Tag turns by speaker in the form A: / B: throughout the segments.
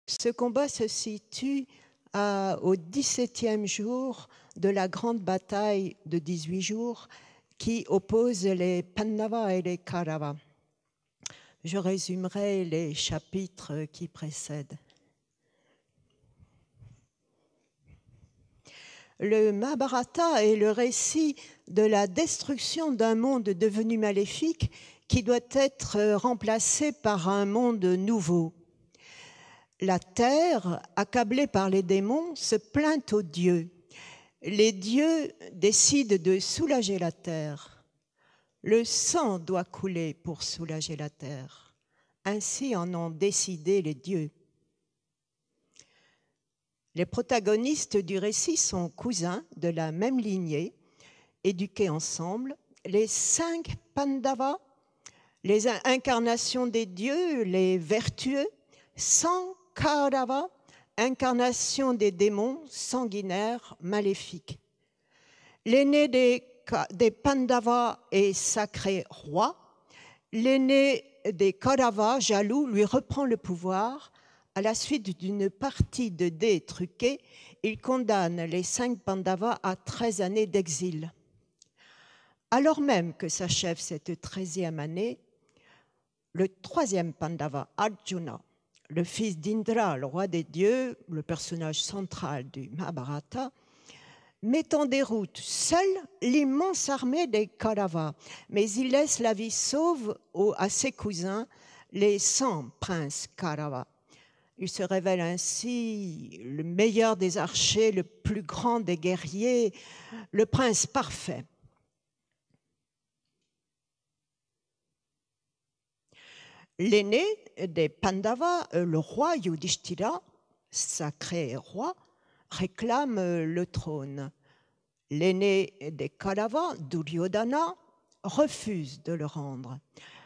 A: Ce combat se situe au 17e jour de la grande bataille de 18 jours qui oppose les Pandavas et les Kauravas. Je résumerai les chapitres qui précèdent. Le Mahabharata est le récit de la destruction d'un monde devenu maléfique qui doit être remplacé par un monde nouveau. La terre, accablée par les démons, se plaint aux dieux. Les dieux décident de soulager la terre. Le sang doit couler pour soulager la terre. Ainsi en ont décidé les dieux. Les protagonistes du récit sont cousins de la même lignée, éduqués ensemble. Les 5 Pandavas, les incarnations des dieux, les vertueux, 100 Kauravas, incarnation des démons sanguinaires maléfiques. L'aîné des Pandavas est sacré roi. L'aîné des Kauravas, jaloux, lui reprend le pouvoir. À la suite d'une partie de dés truqués, il condamne les 5 Pandavas à 13 années d'exil. Alors même que s'achève cette 13e année, le 3e Pandava, Arjuna, le fils d'Indra, le roi des dieux, le personnage central du Mahabharata, met en déroute seul l'immense armée des Kauravas, mais il laisse la vie sauve à ses cousins, les 100 princes Kauravas. Il se révèle ainsi le meilleur des archers, le plus grand des guerriers, le prince parfait. L'aîné des Pandavas, le roi Yudhishthira, sacré roi, réclame le trône. L'aîné des Kauravas, Duryodhana, refuse de le rendre.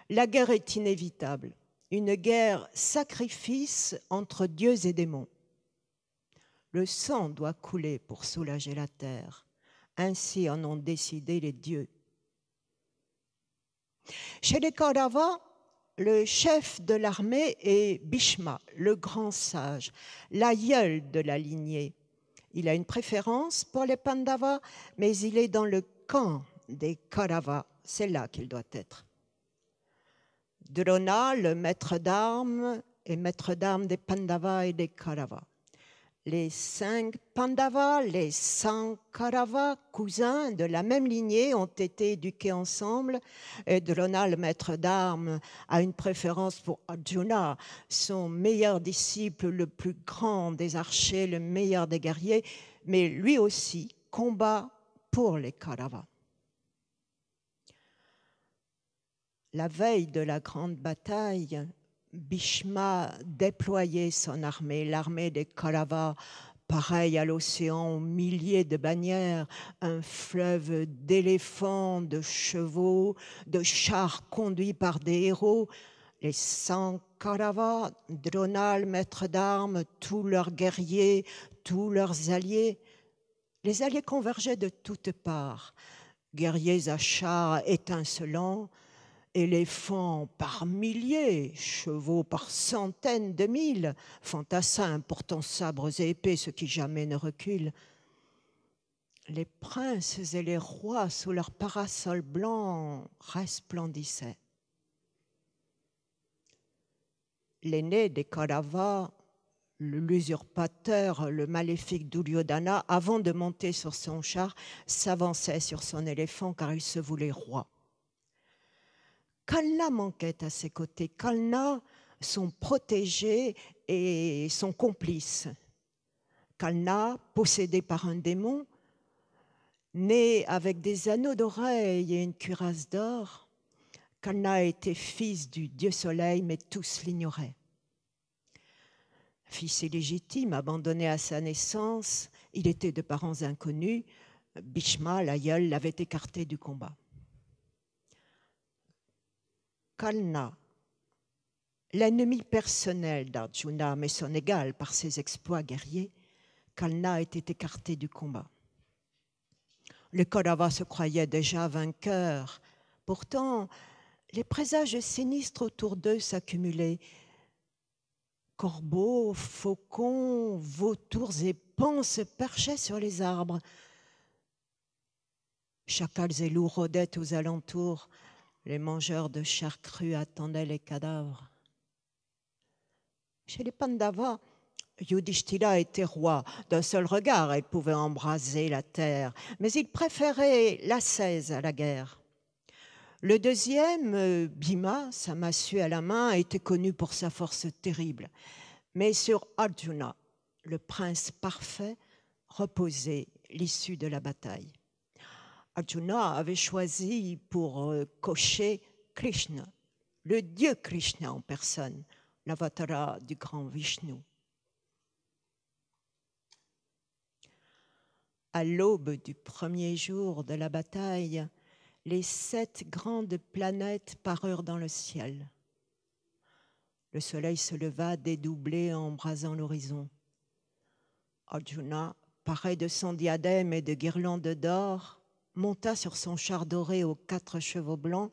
A: La guerre est inévitable, une guerre sacrifice entre dieux et démons. Le sang doit couler pour soulager la terre. Ainsi en ont décidé les dieux. Chez les Kauravas, le chef de l'armée est Bhishma, le grand sage, l'aïeul de la lignée. Il a une préférence pour les Pandavas, mais il est dans le camp des Kauravas. C'est là qu'il doit être. Drona, le maître d'armes, est maître d'armes des Pandavas et des Kauravas. Les 5 Pandavas, les 100 Kauravas, cousins de la même lignée, ont été éduqués ensemble. Et Drona, le maître d'armes, a une préférence pour Arjuna, son meilleur disciple, le plus grand des archers, le meilleur des guerriers, mais lui aussi combat pour les Kauravas. La veille de la grande bataille, Bhishma déployait son armée, l'armée des Kauravas, pareil à l'océan, aux milliers de bannières, un fleuve d'éléphants, de chevaux, de chars conduits par des héros. Les 100 Kauravas, Drona, le maître d'armes, tous leurs guerriers, tous leurs alliés. Les alliés convergeaient de toutes parts, guerriers à chars étincelants, éléphants par milliers, chevaux par centaines de mille, fantassins portant sabres et épées, ceux qui jamais ne reculent. Les princes et les rois sous leurs parasols blancs resplendissaient. L'aîné des Kauravas, l'usurpateur, le maléfique Duryodhana, avant de monter sur son char, s'avançait sur son éléphant car il se voulait roi. Kalna manquait à ses côtés. Kalna, son protégé et son complice. Kalna, possédé par un démon, né avec des anneaux d'oreilles et une cuirasse d'or. Kalna était fils du dieu soleil, mais tous l'ignoraient. Fils illégitime, abandonné à sa naissance, il était de parents inconnus. Bhishma, l'aïeul, l'avait écarté du combat. Kalna, l'ennemi personnel d'Arjuna, mais son égal par ses exploits guerriers, Kalna était écarté du combat. Les Kauravas se croyaient déjà vainqueurs. Pourtant, les présages sinistres autour d'eux s'accumulaient. Corbeaux, faucons, vautours et paons se perchaient sur les arbres. Chacals et loups rôdaient aux alentours. Les mangeurs de chair crue attendaient les cadavres. Chez les Pandavas, Yudhishthira était roi. D'un seul regard, il pouvait embraser la terre, mais il préférait l'ascèse à la guerre. Le deuxième, Bhima, sa massue à la main, était connu pour sa force terrible. Mais sur Arjuna, le prince parfait, reposait l'issue de la bataille. Arjuna avait choisi pour cocher Krishna, le dieu Krishna en personne, l'avatara du grand Vishnu. À l'aube du premier jour de la bataille, les 7 grandes planètes parurent dans le ciel. Le soleil se leva dédoublé, embrasant l'horizon. Arjuna, paré de son diadème et de guirlandes d'or, monta sur son char doré aux 4 chevaux blancs.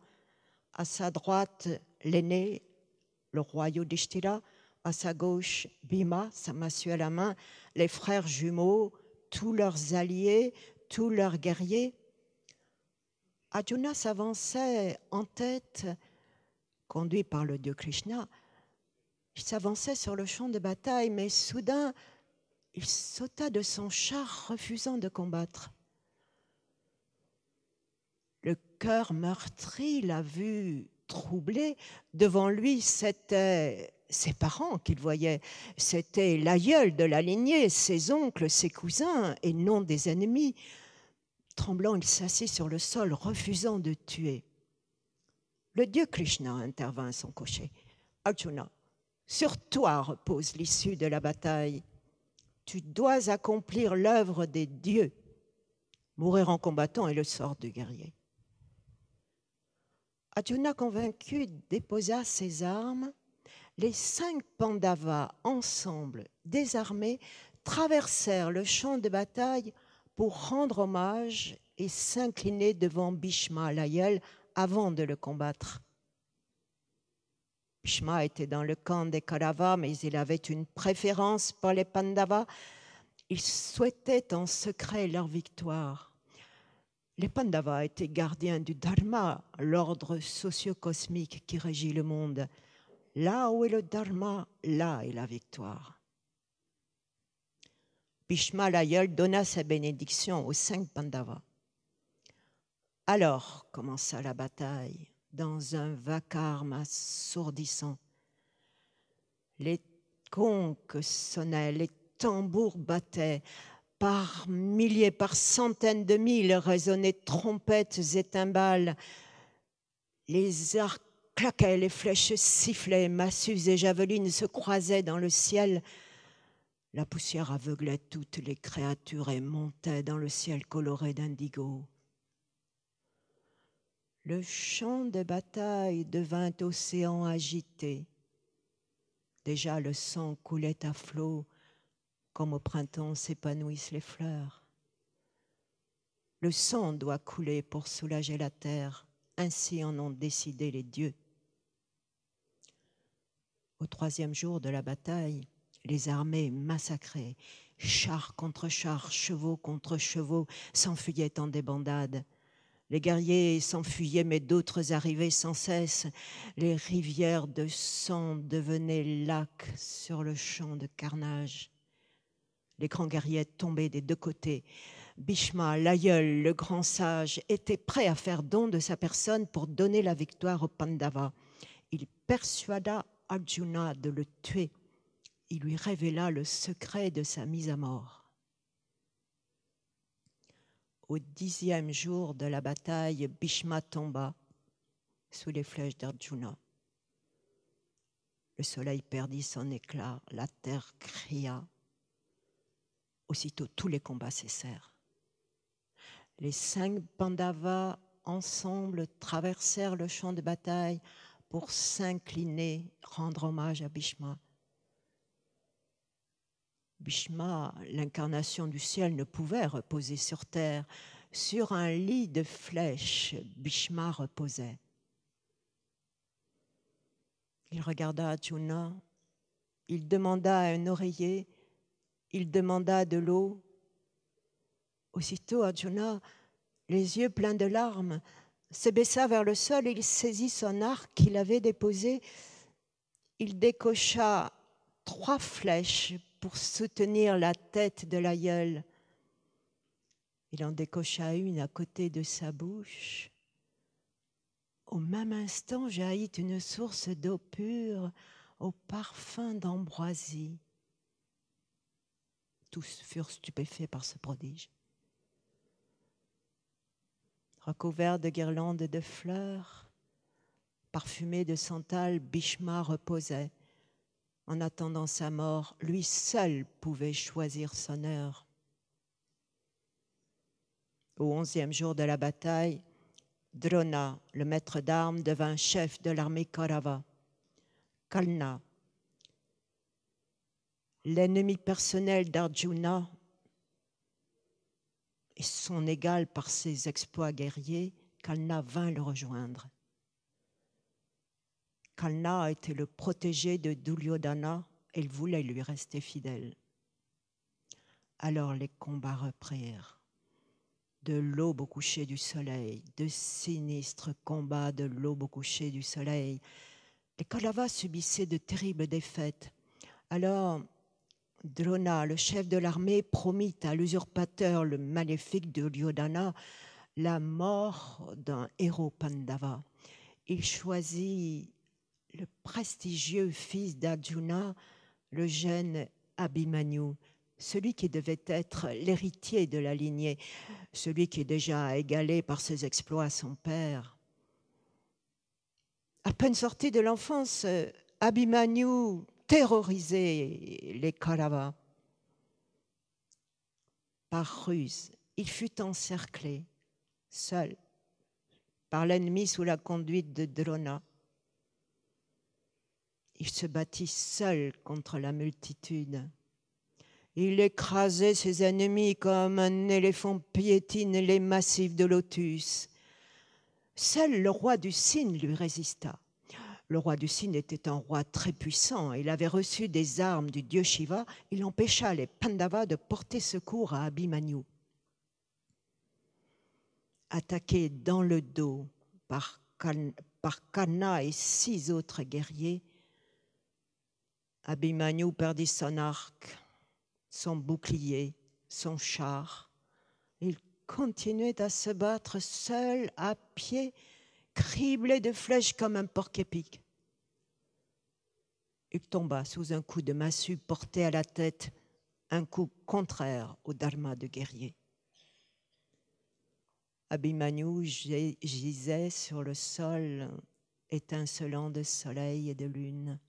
A: À sa droite, l'aîné, le roi Yudhishthira. À sa gauche, Bhima, sa massue à la main, les frères jumeaux, tous leurs alliés, tous leurs guerriers. Arjuna s'avançait en tête, conduit par le dieu Krishna. Il s'avançait sur le champ de bataille, mais soudain, il sauta de son char, refusant de combattre. Le cœur meurtri l'a vu troublé. Devant lui, c'était ses parents qu'il voyait. C'était l'aïeul de la lignée, ses oncles, ses cousins, et non des ennemis. Tremblant, il s'assit sur le sol, refusant de tuer. Le dieu Krishna intervint à son cocher. Arjuna, sur toi repose l'issue de la bataille. Tu dois accomplir l'œuvre des dieux. Mourir en combattant est le sort du guerrier. Arjuna, convaincu, déposa ses armes. Les 5 Pandavas, ensemble, désarmés, traversèrent le champ de bataille pour rendre hommage et s'incliner devant Bhishma, l'aïeul, avant de le combattre. Bhishma était dans le camp des Kauravas, mais il avait une préférence pour les Pandavas. Il souhaitait en secret leur victoire. Les Pandavas étaient gardiens du Dharma, l'ordre socio-cosmique qui régit le monde. Là où est le Dharma, là est la victoire. Bhishma l'aïeul donna sa bénédiction aux 5 Pandavas. Alors commença la bataille dans un vacarme assourdissant. Les conques sonnaient, les tambours battaient. Par milliers, par centaines de mille résonnaient trompettes et timbales. Les arcs claquaient, les flèches sifflaient, massues et javelines se croisaient dans le ciel. La poussière aveuglait toutes les créatures et montait dans le ciel coloré d'indigo. Le champ de bataille devint océan agité. Déjà le sang coulait à flots, comme au printemps s'épanouissent les fleurs. Le sang doit couler pour soulager la terre, ainsi en ont décidé les dieux. Au 3e jour de la bataille, les armées massacrées, chars contre chars, chevaux contre chevaux, s'enfuyaient en débandade. Les guerriers s'enfuyaient, mais d'autres arrivaient sans cesse. Les rivières de sang devenaient lacs sur le champ de carnage. Les grands guerriers tombaient des 2 côtés. Bhishma, l'aïeul, le grand sage, était prêt à faire don de sa personne pour donner la victoire aux Pandavas. Il persuada Arjuna de le tuer. Il lui révéla le secret de sa mise à mort. Au 10e jour de la bataille, Bhishma tomba sous les flèches d'Arjuna. Le soleil perdit son éclat, la terre cria. Aussitôt, tous les combats cessèrent. Les 5 Pandavas, ensemble, traversèrent le champ de bataille pour s'incliner, rendre hommage à Bhishma. Bhishma, l'incarnation du ciel, ne pouvait reposer sur terre. Sur un lit de flèches, Bhishma reposait. Il regarda Arjuna Il demanda un oreiller, il demanda de l'eau. Aussitôt, Arjuna, les yeux pleins de larmes, se baissa vers le sol et il saisit son arc qu'il avait déposé. Il décocha 3 flèches pour soutenir la tête de l'aïeul. Il en décocha une à côté de sa bouche. Au même instant, jaillit une source d'eau pure au parfum d'ambroisie. Tous furent stupéfaits par ce prodige. Recouvert de guirlandes de fleurs, parfumé de santal, Bhishma reposait. En attendant sa mort, lui seul pouvait choisir son heure. Au 11e jour de la bataille, Drona, le maître d'armes, devint chef de l'armée Kaurava. Kalna, l'ennemi personnel d'Arjuna et son égal par ses exploits guerriers, Kalna vint le rejoindre. Kalna était le protégé de Duryodhana et il voulait lui rester fidèle. Alors les combats reprirent. De l'aube au coucher du soleil, de sinistres combats de l'aube au coucher du soleil. Les Kauravas subissaient de terribles défaites. Alors, Drona, le chef de l'armée, promit à l'usurpateur, le maléfique Duryodhana, la mort d'un héros Pandava. Il choisit le prestigieux fils d'Arjuna, le jeune Abhimanyu, celui qui devait être l'héritier de la lignée, celui qui est déjà égalé par ses exploits son père. À peine sorti de l'enfance, Abhimanyu terrorisait les Kauravas. Par ruse, il fut encerclé, seul, par l'ennemi sous la conduite de Drona. Il se battit seul contre la multitude. Il écrasait ses ennemis comme un éléphant piétine les massifs de lotus. Seul le roi du Sind lui résista. Le roi du Sind était un roi très puissant. Il avait reçu des armes du dieu Shiva. Il empêcha les Pandavas de porter secours à Abhimanyu. Attaqué dans le dos par Karna et 6 autres guerriers, Abhimanyu perdit son arc, son bouclier, son char. Il continuait à se battre seul, à pied, criblé de flèches comme un porc-épic. Il tomba sous un coup de massue porté à la tête, un coup contraire au dharma de guerrier. Abhimanyu gisait sur le sol, étincelant de soleil et de lune.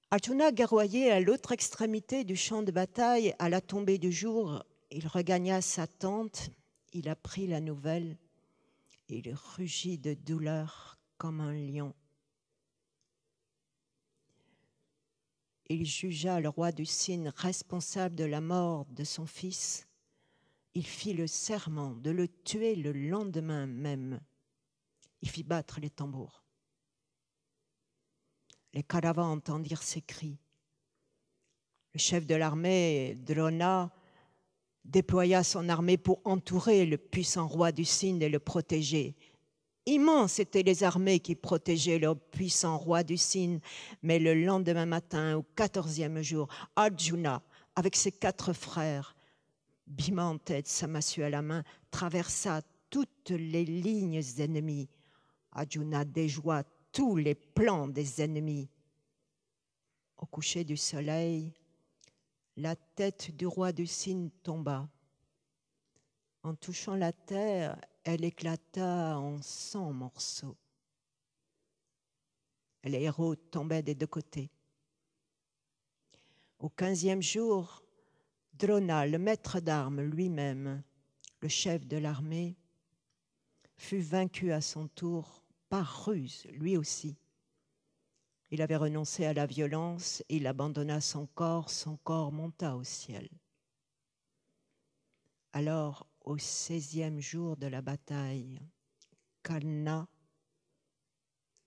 A: Arjuna guerroyait à l'autre extrémité du champ de bataille. À la tombée du jour, il regagna sa tente, il apprit la nouvelle, il rugit de douleur comme un lion. Il jugea le roi du Sind responsable de la mort de son fils. Il fit le serment de le tuer le lendemain même. Il fit battre les tambours. Les Kauravas entendirent ces cris. Le chef de l'armée, Drona, déploya son armée pour entourer le puissant roi du Sind et le protéger. Immenses étaient les armées qui protégeaient le puissant roi du Sind. Mais le lendemain matin, au 14e jour, Arjuna, avec ses 4 frères, Bhima en tête, sa massue à la main, traversa toutes les lignes ennemies. Arjuna déjoua tous les plans des ennemis. Au coucher du soleil, la tête du roi du Sind tomba. En touchant la terre, elle éclata en 100 morceaux. Les héros tombaient des 2 côtés. Au 15e jour, Drona, le maître d'armes lui-même, le chef de l'armée, fut vaincu à son tour par ruse, lui aussi. Il avait renoncé à la violence, il abandonna son corps monta au ciel. Alors, au 16e jour de la bataille, Kalna,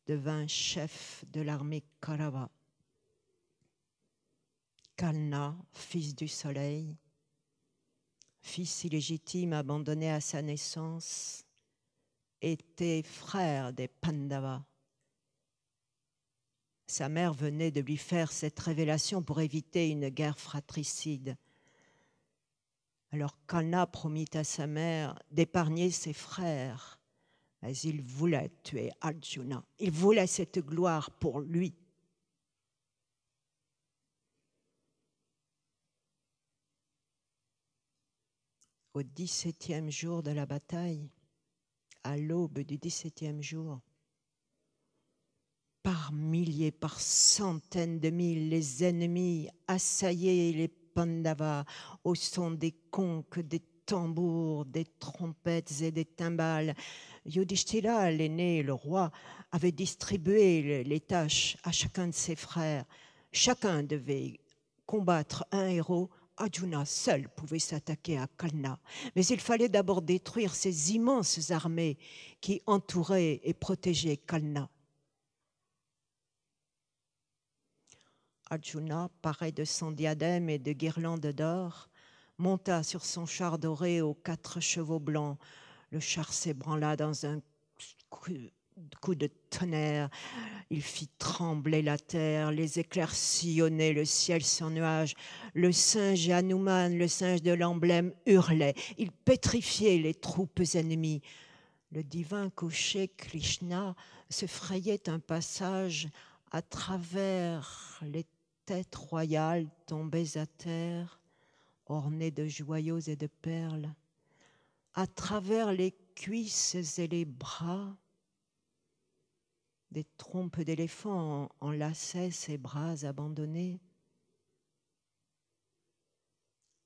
A: devint chef de l'armée Kaurava. Kalna, fils du soleil, fils illégitime abandonné à sa naissance, était frère des Pandavas. Sa mère venait de lui faire cette révélation pour éviter une guerre fratricide. Alors Kalna promit à sa mère d'épargner ses frères, mais il voulait tuer Arjuna. Il voulait cette gloire pour lui. Au 17e jour de la bataille, à l'aube du 17e jour, par milliers, par centaines de mille, les ennemis assaillaient les Pandavas au son des conques, des tambours, des trompettes et des timbales. Yudhishthira, l'aîné, le roi, avait distribué les tâches à chacun de ses frères. Chacun devait combattre un héros. Arjuna seul pouvait s'attaquer à Kalna, mais il fallait d'abord détruire ces immenses armées qui entouraient et protégeaient Kalna. Arjuna, paré de son diadème et de guirlandes d'or, monta sur son char doré aux 4 chevaux blancs. Le char s'ébranla dans un coup de tonnerre. Il fit trembler la terre, les éclairs sillonnaient le ciel sans nuages. Le singe Hanuman, le singe de l'emblème, hurlait. Il pétrifiait les troupes ennemies. Le divin couché Krishna se frayait un passage à travers les têtes royales tombées à terre, ornées de joyaux et de perles, à travers les cuisses et les bras. Des trompes d'éléphants enlaçaient ses bras abandonnés.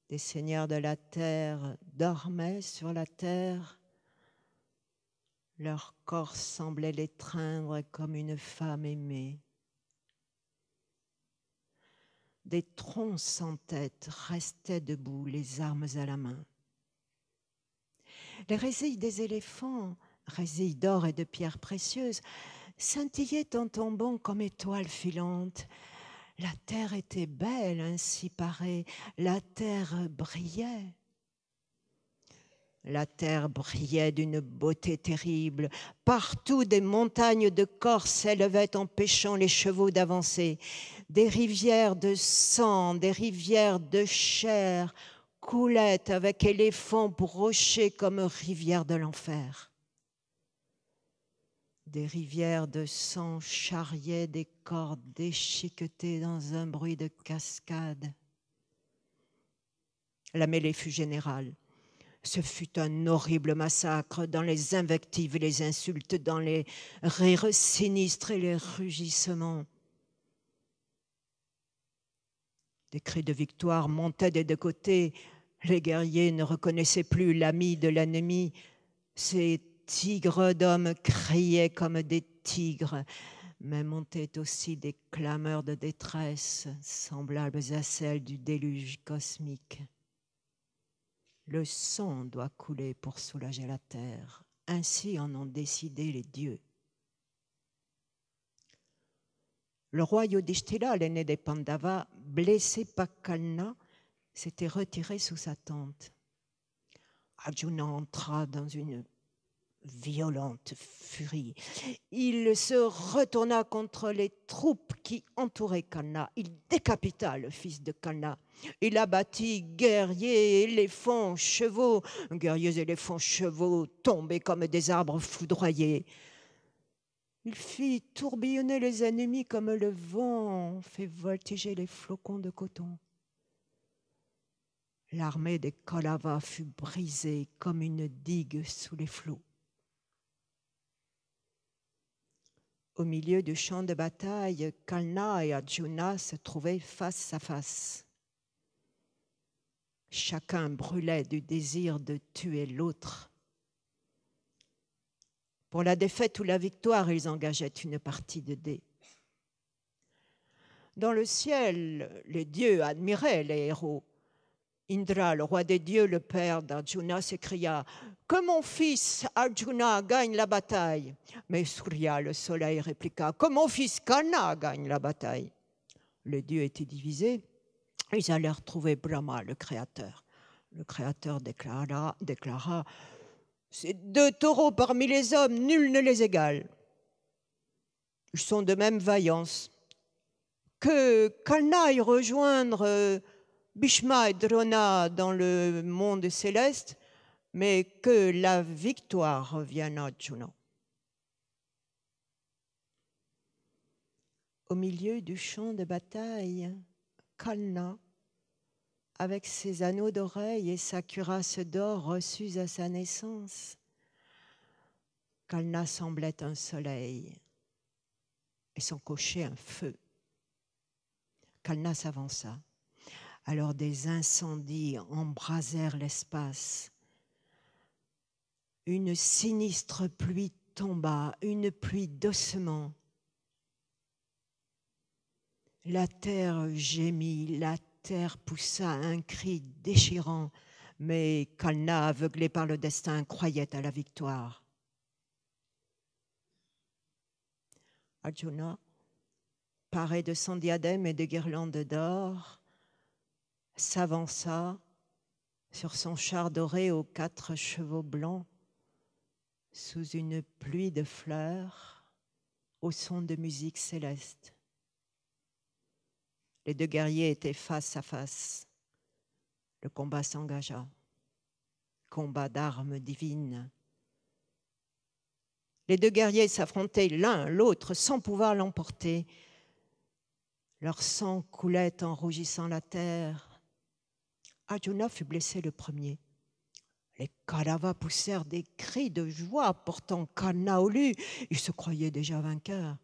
A: Des seigneurs de la terre dormaient sur la terre. Leur corps semblait l'étreindre comme une femme aimée. Des troncs sans tête restaient debout, les armes à la main. Les résilles des éléphants, résilles d'or et de pierres précieuses, scintillaient en tombant comme étoiles filantes. La terre était belle, ainsi parée. La terre brillait. La terre brillait d'une beauté terrible. Partout, des montagnes de corps s'élevaient empêchant les chevaux d'avancer. Des rivières de sang, des rivières de chair coulaient avec éléphants pour rochers comme rivières de l'enfer. Des rivières de sang charriaient des corps déchiquetés dans un bruit de cascade. La mêlée fut générale. Ce fut un horrible massacre dans les invectives et les insultes, dans les rires sinistres et les rugissements. Des cris de victoire montaient des deux côtés. Les guerriers ne reconnaissaient plus l'ami de l'ennemi. Ces tigres d'hommes criaient comme des tigres, mais montaient aussi des clameurs de détresse semblables à celles du déluge cosmique. Le sang doit couler pour soulager la terre. Ainsi en ont décidé les dieux. Le roi Yudhishthira, l'aîné des Pandavas, blessé par Kalna, s'était retiré sous sa tente. Arjuna entra dans une violente furie. Il se retourna contre les troupes qui entouraient Kalna. Il décapita le fils de Kalna. Il abattit guerriers, éléphants, chevaux. Guerriers, éléphants, chevaux tombaient comme des arbres foudroyés. Il fit tourbillonner les ennemis comme le vent fait voltiger les flocons de coton. L'armée des Kauravas fut brisée comme une digue sous les flots. Au milieu du champ de bataille, Kalna et Arjuna se trouvaient face à face. Chacun brûlait du désir de tuer l'autre. Pour la défaite ou la victoire, ils engageaient une partie de dés. Dans le ciel, les dieux admiraient les héros. Indra, le roi des dieux, le père d'Arjuna, s'écria « Que mon fils Arjuna gagne la bataille !» Mais Surya, le soleil, répliqua « Que mon fils Karna gagne la bataille !» Les dieux étaient divisés. Ils allèrent trouver Brahma, le créateur. Le créateur déclara « Ces deux taureaux parmi les hommes, nul ne les égale. Ils sont de même vaillance. Que Karna aille rejoindre Bhishma et Drona dans le monde céleste, mais que la victoire revienne à Arjuna. » Au milieu du champ de bataille, Karna, avec ses anneaux d'oreille et sa cuirasse d'or reçus à sa naissance, Karna semblait un soleil et son cocher un feu. Karna s'avança. Alors des incendies embrasèrent l'espace. Une sinistre pluie tomba, une pluie d'ossements. La terre gémit, la terre poussa un cri déchirant, mais Karna, aveuglé par le destin, croyait à la victoire. Arjuna, paré de son diadème et de guirlandes d'or, s'avança sur son char doré aux 4 chevaux blancs, sous une pluie de fleurs, au son de musique céleste. Les deux guerriers étaient face à face. Le combat s'engagea. Combat d'armes divines. Les deux guerriers s'affrontaient l'un l'autre sans pouvoir l'emporter. Leur sang coulait en rougissant la terre. Arjuna fut blessé le premier. Les Kauravas poussèrent des cris de joie, portant Karna au lu. Ils se croyaient déjà vainqueurs.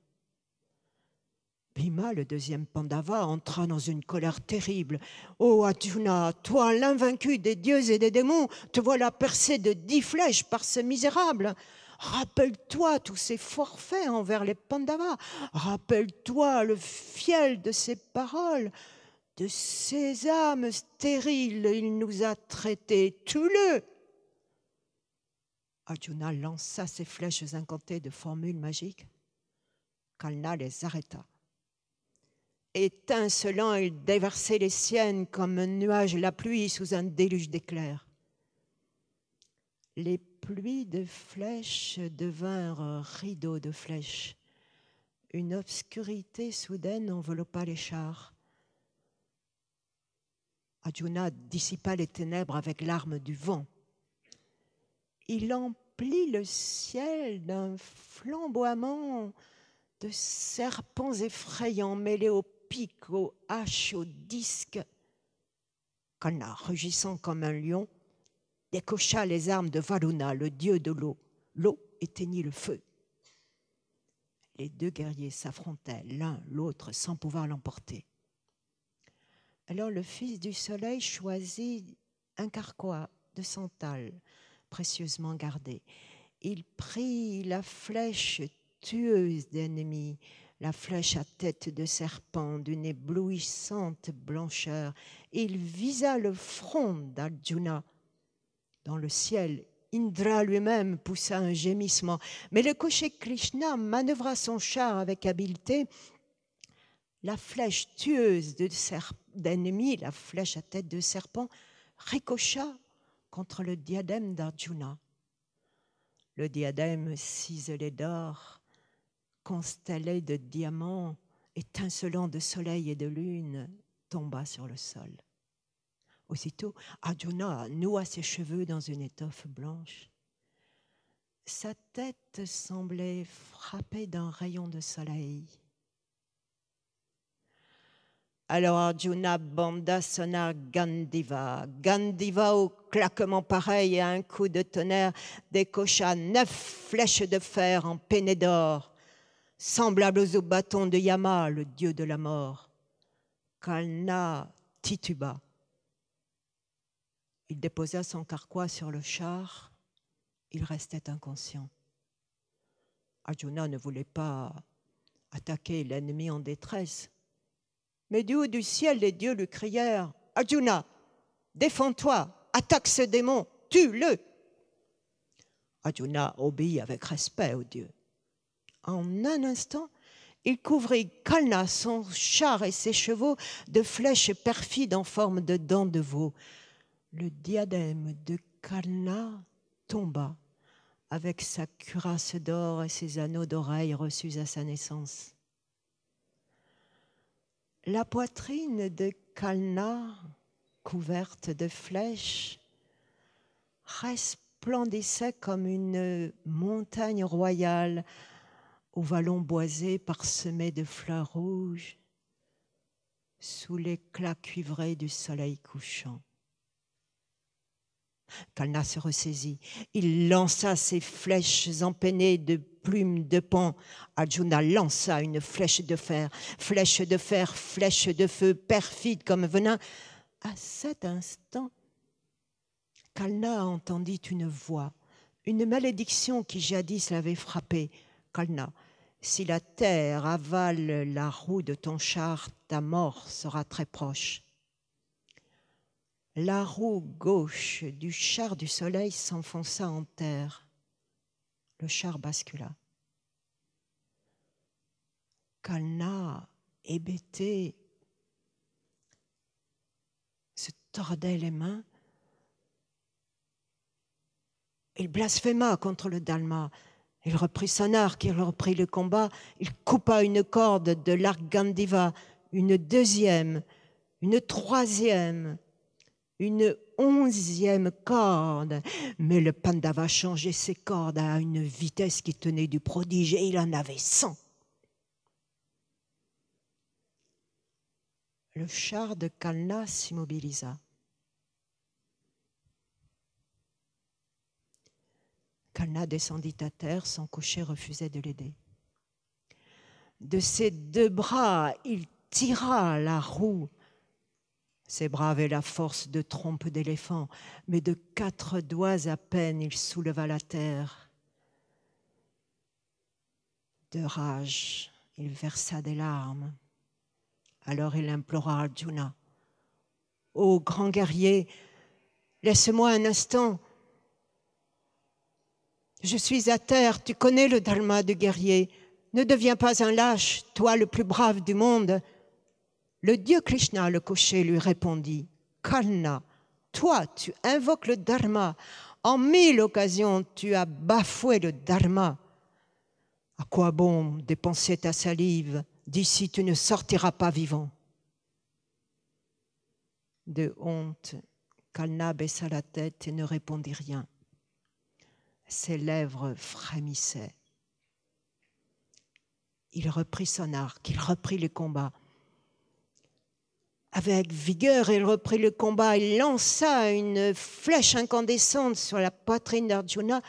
A: Bhima, le deuxième Pandava, entra dans une colère terrible. « Ô Arjuna, toi l'invaincu des dieux et des démons, te voilà percé de 10 flèches par ce misérable. Rappelle-toi tous ces forfaits envers les Pandavas. Rappelle-toi le fiel de ses paroles. De ces âmes stériles, il nous a traités. Tue-le !» Arjuna lança ses flèches incantées de formules magiques. Karna les arrêta. Étincelant, il déversait les siennes comme un nuage la pluie sous un déluge d'éclairs. Les pluies de flèches devinrent rideaux de flèches. Une obscurité soudaine enveloppa les chars. Arjuna dissipa les ténèbres avec l'arme du vent. Il emplit le ciel d'un flamboiement de serpents effrayants mêlés aux pics, aux haches, aux disques. Karna, rugissant comme un lion, décocha les armes de Varuna, le dieu de l'eau. L'eau éteignit le feu. Les deux guerriers s'affrontaient l'un l'autre sans pouvoir l'emporter. Alors le fils du soleil choisit un carquois de santal, précieusement gardé. Il prit la flèche tueuse d'ennemis, la flèche à tête de serpent d'une éblouissante blancheur. Il visa le front d'Arjuna. Dans le ciel, Indra lui-même poussa un gémissement, mais le cocher Krishna manœuvra son char avec habileté. La flèche tueuse d'ennemis, la flèche à tête de serpent, ricocha contre le diadème d'Arjuna. Le diadème ciselé d'or, constellé de diamants, étincelant de soleil et de lune, tomba sur le sol. Aussitôt, Arjuna noua ses cheveux dans une étoffe blanche. Sa tête semblait frappée d'un rayon de soleil. Alors Arjuna banda son arc Gandiva. Gandiva, au claquement pareil et à un coup de tonnerre, décocha 9 flèches de fer empennés d'or, semblables aux bâtons de Yama, le dieu de la mort. Karna tituba. Il déposa son carquois sur le char. Il restait inconscient. Arjuna ne voulait pas attaquer l'ennemi en détresse. Mais du haut du ciel, les dieux lui crièrent « Arjuna, défends-toi, attaque ce démon, tue-le. Arjuna obéit avec respect au dieu. En un instant, il couvrit Kalna, son char et ses chevaux de flèches perfides en forme de dents de veau. Le diadème de Kalna tomba avec sa cuirasse d'or et ses anneaux d'oreilles reçus à sa naissance. La poitrine de Kalna, couverte de flèches, resplendissait comme une montagne royale au vallon boisé parsemé de fleurs rouges sous l'éclat cuivré du soleil couchant. Kalna se ressaisit. Il lança ses flèches empennées de plumes de paon. Arjuna lança une flèche de fer, flèche de fer, flèche de feu, perfide comme venin. À cet instant, Kalna entendit une voix, une malédiction qui jadis l'avait frappé. Kalna, si la terre avale la roue de ton char, ta mort sera très proche. La roue gauche du char du soleil s'enfonça en terre. Le char bascula. Kalna, hébété, se tordait les mains. Il blasphéma contre le Dharma. Il reprit son arc, il reprit le combat. Il coupa une corde de l'arc Gandiva, une deuxième, une troisième, une 11e corde. Mais le Pandava changeait ses cordes à une vitesse qui tenait du prodige et il en avait 100. Le char de Kalna s'immobilisa. Kalna descendit à terre, son cocher refusait de l'aider. De ses 2 bras, il tira la roue. Ses bras avaient la force de trompe d'éléphant, mais de 4 doigts à peine, il souleva la terre. De rage, il versa des larmes. Alors il implora Arjuna. « Ô grand guerrier, laisse-moi un instant. Je suis à terre, tu connais le dharma du guerrier. Ne deviens pas un lâche, toi le plus brave du monde. » Le dieu Krishna, le cocher, lui répondit. « Kalna, toi, tu invoques le dharma. En 1000 occasions, tu as bafoué le dharma. À quoi bon dépenser ta salive? D'ici, tu ne sortiras pas vivant. » De honte, Kalna baissa la tête et ne répondit rien. Ses lèvres frémissaient. Il reprit son arc, il reprit le combat. Avec vigueur, il reprit le combat. Il lança une flèche incandescente sur la poitrine d'Arjuna.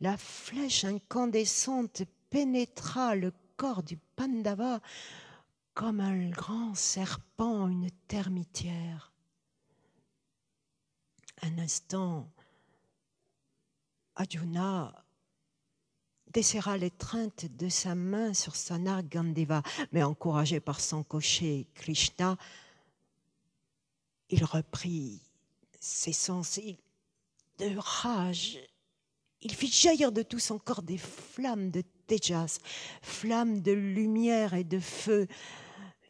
A: La flèche incandescente pénétra le corps du Pandava comme un grand serpent, une termitière. Un instant, Arjuna desserra l'étreinte de sa main sur son arc Gandiva, mais encouragé par son cocher Krishna, il reprit ses sens de rage. Il fit jaillir de tout son corps des flammes de Tejas, flammes de lumière et de feu,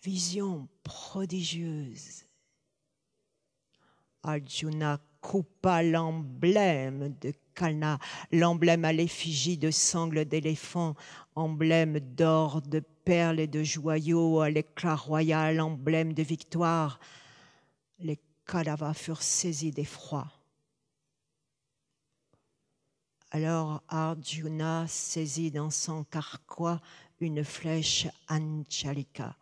A: vision prodigieuse. Arjuna coupa l'emblème de Kalna, l'emblème à l'effigie de sangles d'éléphant, emblème d'or, de perles et de joyaux à l'éclat royal, emblème de victoire. Les Kauravas furent saisis d'effroi. Alors Arjuna saisit dans son carquois une flèche Anchalika.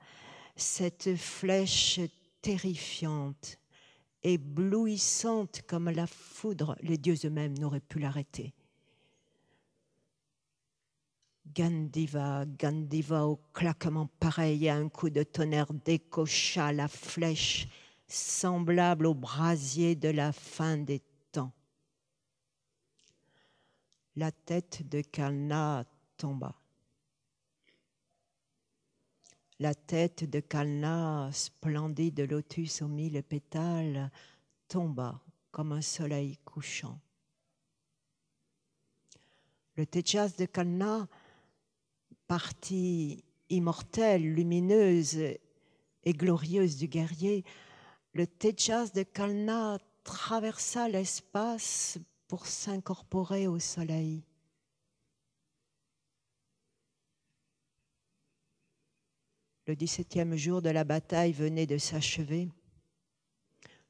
A: Cette flèche terrifiante, éblouissante comme la foudre, les dieux eux-mêmes n'auraient pu l'arrêter. Gandiva, au claquement pareil à un coup de tonnerre, décocha la flèche semblable au brasier de la fin des temps. La tête de Kalna tomba. La tête de Kalna, splendide lotus aux 1000 pétales, tomba comme un soleil couchant. Le Tejas de Kalna, partie immortelle, lumineuse et glorieuse du guerrier, le Tejas de Kalna traversa l'espace pour s'incorporer au soleil. Le 17e jour de la bataille venait de s'achever.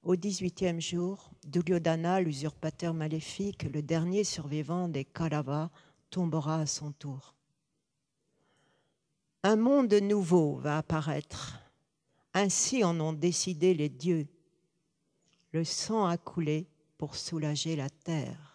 A: Au 18e jour, Duryodhana, l'usurpateur maléfique, le dernier survivant des Kauravas, tombera à son tour. Un monde nouveau va apparaître. Ainsi en ont décidé les dieux. Le sang a coulé pour soulager la terre.